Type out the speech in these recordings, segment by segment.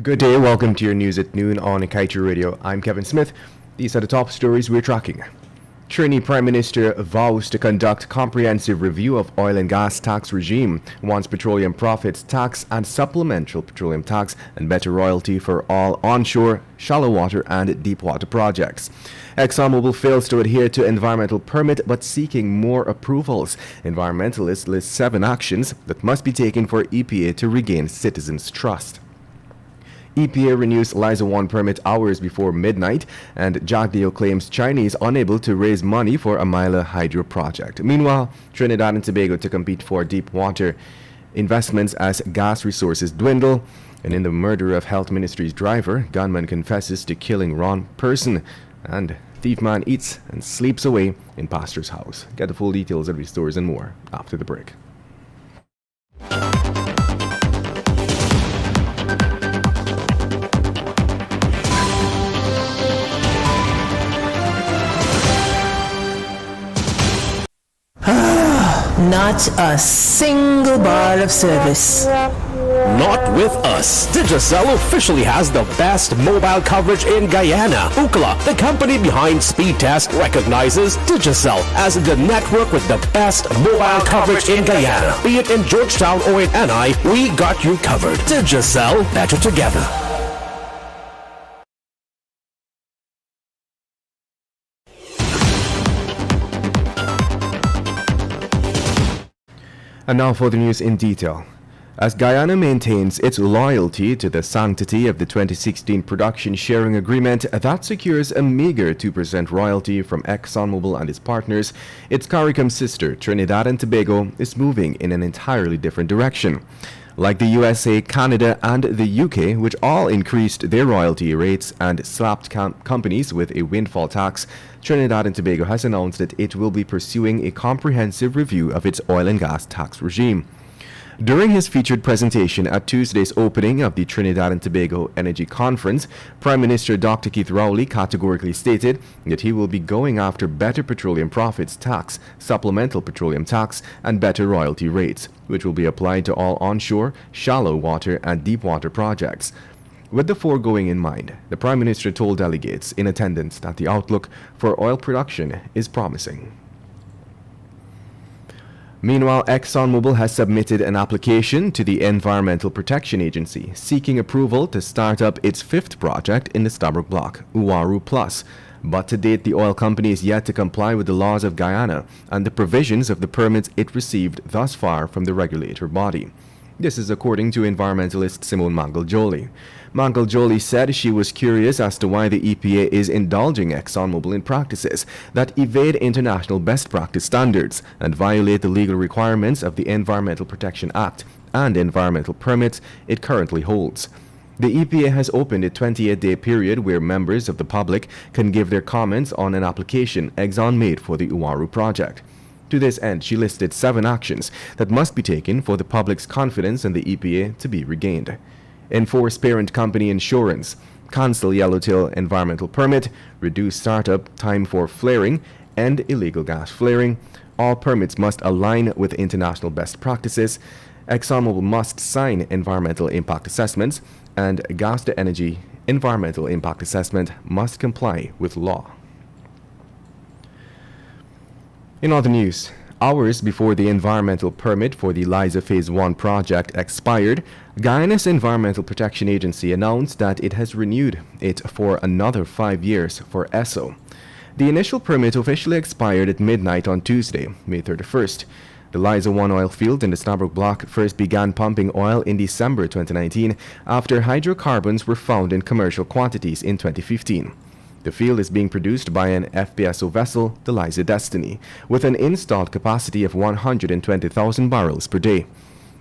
Good day, welcome to your news at noon on Kaieteur Radio. I'm Kevin Smith. These are the top stories we're tracking. Trini Prime Minister vows to conduct comprehensive review of oil and gas tax regime, wants petroleum profits tax and supplemental petroleum tax and better royalty for all onshore, shallow water and deep water projects. ExxonMobil fails to adhere to environmental permit but seeking more approvals. Environmentalists list 7 actions that must be taken for EPA to regain citizens' trust. EPA renews Liza 1 permit hours before midnight, and Jagdeo claims Chinese unable to raise money for a Mila hydro project. Meanwhile, Trinidad and Tobago to compete for deep water investments as gas resources dwindle. And in the murder of Health Ministry's driver, gunman confesses to killing Ron Person, and thief man eats and sleeps away in pastor's house. Get the full details of these stories and more after the break. Not a single bar of service. Not with us. Digicel officially has the best mobile coverage in Guyana. Ookla, the company behind Speed Test, recognizes Digicel as the network with the best mobile coverage in Guyana. Be it in Georgetown or in NI, we got you covered. Digicel, better together. And now for the news in detail. As Guyana maintains its loyalty to the sanctity of the 2016 production sharing agreement that secures a meager 2% royalty from ExxonMobil and its partners, its CARICOM sister Trinidad and Tobago is moving in an entirely different direction. Like the USA, Canada, and the UK, which all increased their royalty rates and slapped companies with a windfall tax, Trinidad and Tobago has announced that it will be pursuing a comprehensive review of its oil and gas tax regime. During his featured presentation at Tuesday's opening of the Trinidad and Tobago Energy Conference, Prime Minister Dr. Keith Rowley categorically stated that he will be going after better petroleum profits tax, supplemental petroleum tax, and better royalty rates, which will be applied to all onshore, shallow water, and deep water projects. With the foregoing in mind, the Prime Minister told delegates in attendance that the outlook for oil production is promising. Meanwhile, ExxonMobil has submitted an application to the Environmental Protection Agency seeking approval to start up its 5th project in the Stabroek Block, Uaru Plus. But to date, the oil company is yet to comply with the laws of Guyana and the provisions of the permits it received thus far from the regulator body. This is according to environmentalist Simone Mangaljoli. Mangaljoli said she was curious as to why the EPA is indulging ExxonMobil in practices that evade international best practice standards and violate the legal requirements of the Environmental Protection Act and environmental permits it currently holds. The EPA has opened a 28-day period where members of the public can give their comments on an application Exxon made for the Uaru project. To this end, she listed 7 actions that must be taken for the public's confidence in the EPA to be regained. Enforce parent company insurance, cancel yellowtail environmental permit, reduce startup time for flaring, end illegal gas flaring. All permits must align with international best practices. ExxonMobil must sign environmental impact assessments, and Gas to Energy environmental impact assessment must comply with law. In other news, hours before the environmental permit for the Liza Phase 1 project expired, Guyana's Environmental Protection Agency announced that it has renewed it for another 5 years for ESSO. The initial permit officially expired at midnight on Tuesday, May 31st. The Liza 1 oil field in the Stabroek Block first began pumping oil in December 2019 after hydrocarbons were found in commercial quantities in 2015. The field is being produced by an FPSO vessel, the Liza Destiny, with an installed capacity of 120,000 barrels per day.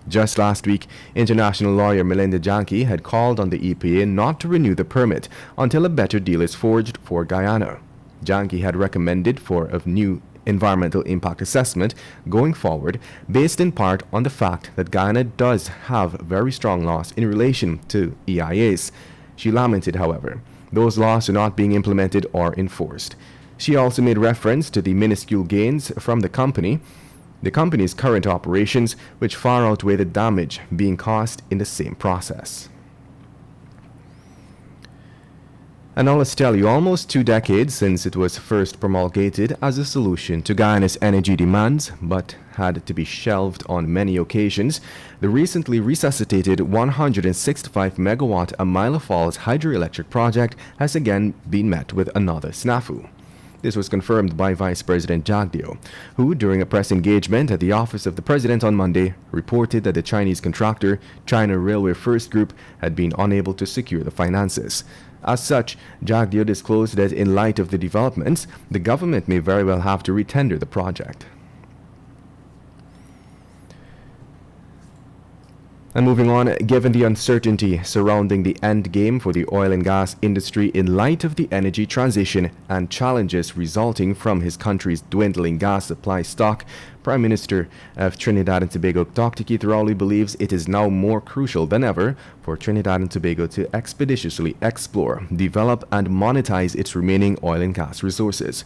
Just last week, international lawyer Melinda Janke had called on the EPA not to renew the permit until a better deal is forged for Guyana. Janke had recommended for a new environmental impact assessment going forward, based in part on the fact that Guyana does have very strong laws in relation to EIAs. She lamented, however, those laws are not being implemented or enforced. She also made reference to the minuscule gains from the company's current operations, which far outweigh the damage being caused in the same process. And now let's tell you, almost 2 decades since it was first promulgated as a solution to Guyana's energy demands, but had to be shelved on many occasions, the recently resuscitated 165 megawatt Amila Falls hydroelectric project has again been met with another snafu. This was confirmed by Vice President Jagdeo, who, during a press engagement at the office of the President on Monday, reported that the Chinese contractor, China Railway First Group, had been unable to secure the finances. As such, Jagdeo disclosed that in light of the developments, the government may very well have to retender the project. And moving on, given the uncertainty surrounding the end game for the oil and gas industry in light of the energy transition and challenges resulting from his country's dwindling gas supply stock, Prime Minister of Trinidad and Tobago Dr. Kaieteur Radio believes it is now more crucial than ever for Trinidad and Tobago to expeditiously explore, develop and monetize its remaining oil and gas resources.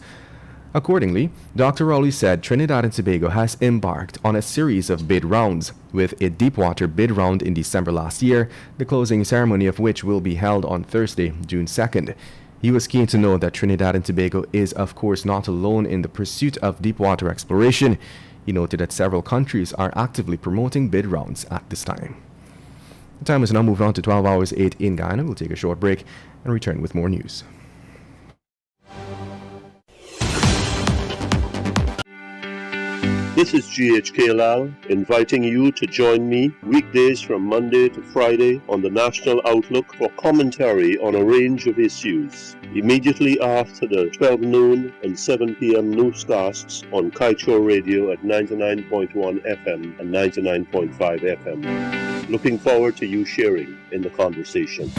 Accordingly, Dr. Rowley said Trinidad and Tobago has embarked on a series of bid rounds, with a deepwater bid round in December last year, the closing ceremony of which will be held on Thursday, June 2nd. He was keen to note that Trinidad and Tobago is of course not alone in the pursuit of deepwater exploration. He noted that several countries are actively promoting bid rounds at this time. The time is now moved on to 12 hours 8 in Guyana. We'll take a short break and return with more news. This is GHK Lal inviting you to join me weekdays from Monday to Friday on the National Outlook for commentary on a range of issues. Immediately after the 12 noon and 7 p.m. newscasts on Kaieteur Radio at 99.1 FM and 99.5 FM. Looking forward to you sharing in the conversation.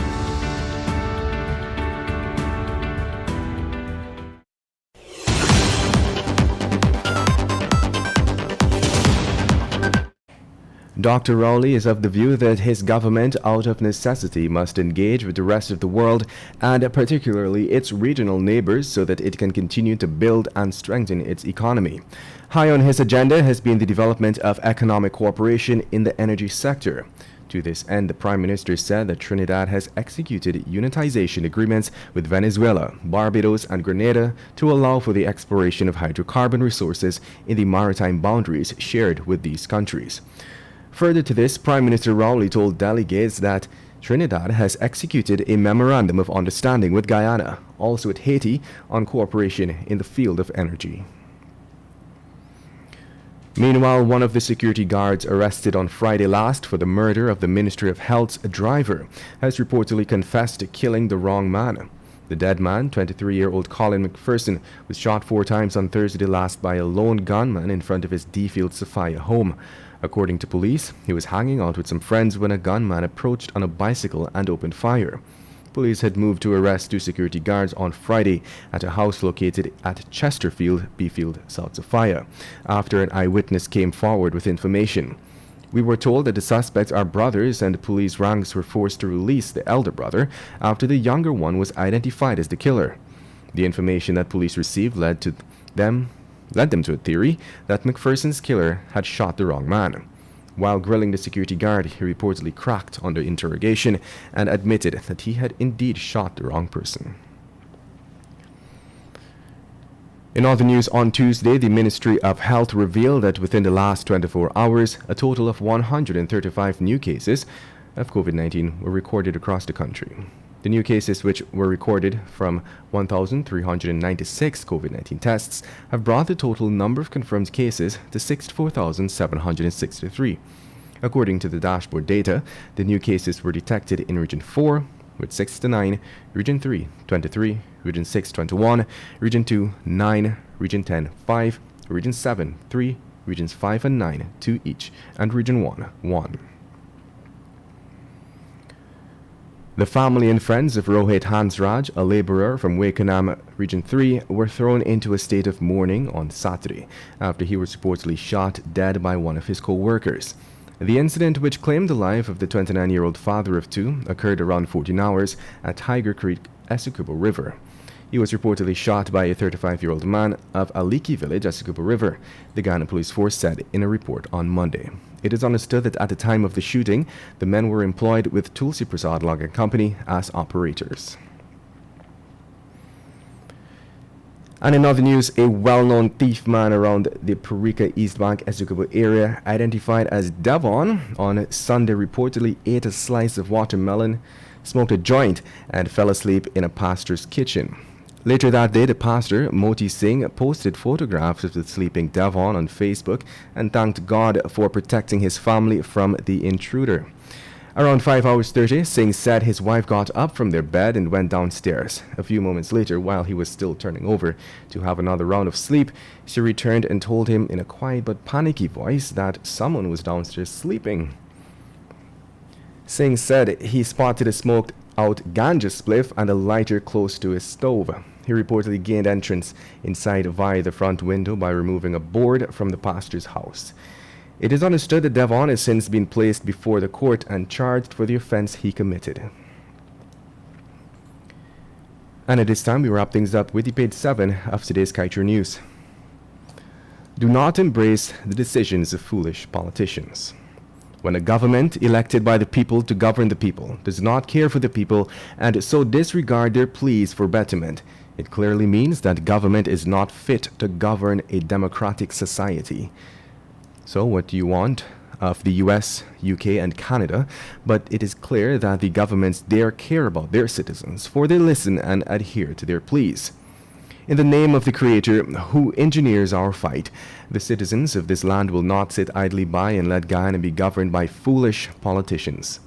Dr. Rowley is of the view that his government, out of necessity, must engage with the rest of the world and particularly its regional neighbors so that it can continue to build and strengthen its economy. High on his agenda has been the development of economic cooperation in the energy sector. To this end, the Prime Minister said that Trinidad has executed unitization agreements with Venezuela, Barbados and Grenada to allow for the exploration of hydrocarbon resources in the maritime boundaries shared with these countries. Further to this, Prime Minister Rowley told delegates that Trinidad has executed a memorandum of understanding with Guyana, also with Haiti, on cooperation in the field of energy. Meanwhile, one of the security guards arrested on Friday last for the murder of the Ministry of Health's driver has reportedly confessed to killing the wrong man. The dead man, 23-year-old Colin McPherson, was shot 4 times on Thursday last by a lone gunman in front of his Defield Sophia home. According to police, he was hanging out with some friends when a gunman approached on a bicycle and opened fire. Police had moved to arrest 2 security guards on Friday at a house located at Chesterfield, Befield, South Sophia, after an eyewitness came forward with information. We were told that the suspects are brothers and the police ranks were forced to release the elder brother after the younger one was identified as the killer. The information that police received led them to a theory that McPherson's killer had shot the wrong man. While grilling the security guard, he reportedly cracked under interrogation and admitted that he had indeed shot the wrong person. In other news, on Tuesday, the Ministry of Health revealed that within the last 24 hours, a total of 135 new cases of COVID-19 were recorded across the country. The new cases, which were recorded from 1,396 COVID-19 tests, have brought the total number of confirmed cases to 64,763. According to the dashboard data, the new cases were detected in Region 4 with 69, Region 3, 23, Region 6, 21, Region 2, 9, Region 10, 5, Region 7, 3, Regions 5 and 9, 2 each, and Region 1, 1. The family and friends of Rohit Hansraj, a laborer from Wakenham, Region 3, were thrown into a state of mourning on Saturday after he was reportedly shot dead by one of his co-workers. The incident, which claimed the life of the 29-year-old father of 2, occurred around 14 hours at Tiger Creek, Essequibo River. He was reportedly shot by a 35-year-old man of Aliki village, Essequibo River, the Guyana Police Force said in a report on Monday. It is understood that at the time of the shooting, the men were employed with Tulsi Prasad Logging Company as operators. And in other news, a well-known thief man around the Parika East Bank Essequibo area, identified as Devon, on Sunday reportedly ate a slice of watermelon, smoked a joint, and fell asleep in a pastor's kitchen. Later that day, the pastor, Moti Singh, posted photographs of the sleeping Devon on Facebook and thanked God for protecting his family from the intruder. Around 5 hours 30, Singh said his wife got up from their bed and went downstairs. A few moments later, while he was still turning over to have another round of sleep, she returned and told him in a quiet but panicky voice that someone was downstairs sleeping. Singh said he spotted a smoked out ganja spliff and a lighter close to his stove. He reportedly gained entrance inside via the front window by removing a board from the pastor's house. It is understood that Devon has since been placed before the court and charged for the offense he committed. And at this time, we wrap things up with the page 7 of today's Kaieteur News. Do not embrace the decisions of foolish politicians. When a government elected by the people to govern the people does not care for the people and so disregard their pleas for betterment, it clearly means that government is not fit to govern a democratic society. So what do you want of the US, UK, and Canada? But it is clear that the governments there care about their citizens, for they listen and adhere to their pleas. In the name of the Creator who engineers our fight, the citizens of this land will not sit idly by and let Guyana be governed by foolish politicians.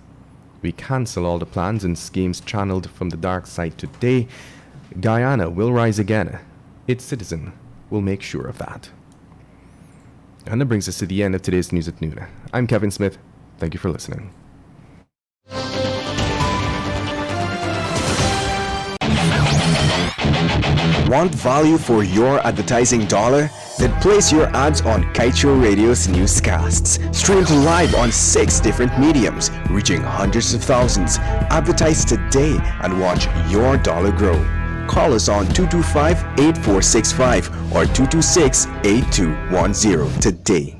We cancel all the plans and schemes channeled from the dark side today. Guyana will rise again. Its citizen will make sure of that. And that brings us to the end of today's News at Noon. I'm Kevin Smith. Thank you for listening. Want value for your advertising dollar? Then place your ads on Kaieteur Radio's newscasts. Streamed live on 6 different mediums, reaching hundreds of thousands. Advertise today and watch your dollar grow. Call us on 225-8465 or 226-8210 today.